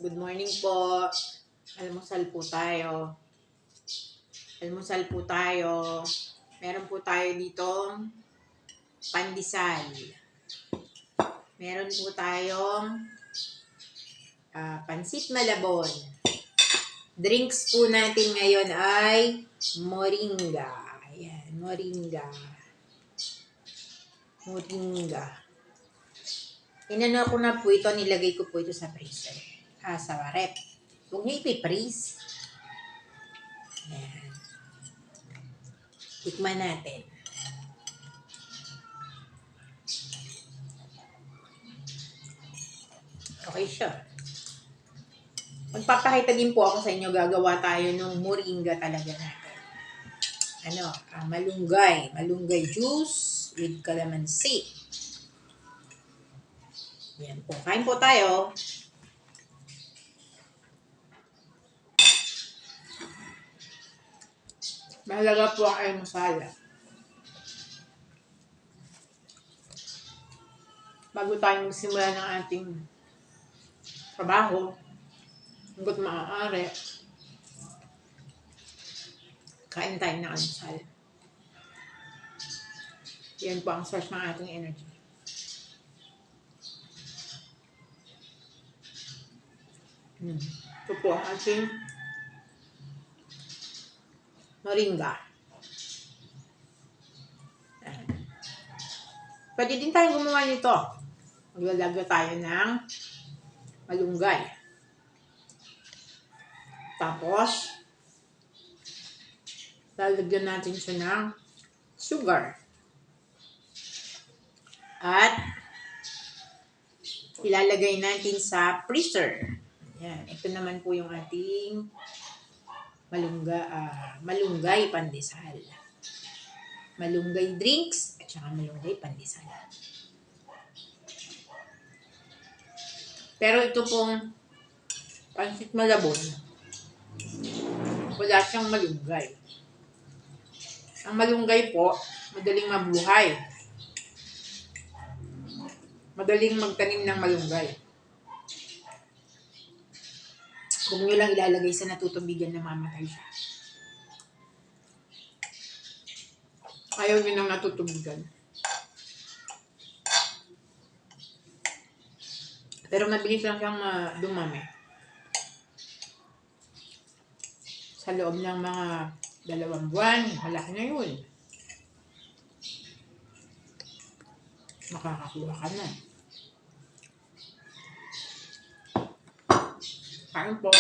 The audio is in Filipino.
Good morning po. Almusal po tayo. Almusal po tayo. Meron po tayo dito pandesal. Meron po tayong pansit malabon. Drinks po natin ngayon ay moringa. Ayan, moringa. Moringa. Inano ko na po ito, nilagay ko po ito sa freezer. Sa rep. Huwag niyo ipiprease. Ayan. Tikman natin. Okay siya. Magpapakita din po ako sa inyo, gagawa tayo ng moringa talaga natin. Malunggay. Malunggay juice with calamansi. Yan po. Kain po tayo. Mahalaga po ang almusal. Bago tayo magsimula ng ating trabaho, hanggat maaari, kain tayo ng almusal. Yan po ang source ng ating energy. Ito po ang ating moringa. Pwede din tayo gumawa nito. Maglalagay tayo ng malunggay. Tapos, lalagyan natin siya ng sugar. At, ilalagay natin sa freezer. Yan. Ito naman po yung ating malunggay pandesal. Malunggay drinks at saka malunggay pandesal. Pero ito pong pansit malabon, wala siyang malunggay. Ang malunggay po, madaling mabuhay. Madaling magtanim ng malunggay. Kung nyo lang ilalagay sa natutubigan na mamatay siya. Ayaw nyo nang natutubigan. Pero mabilis lang siyang dumami. Sa loob ng mga 2 buwan, malaki na yun. Makakakuha ka na. Kain po.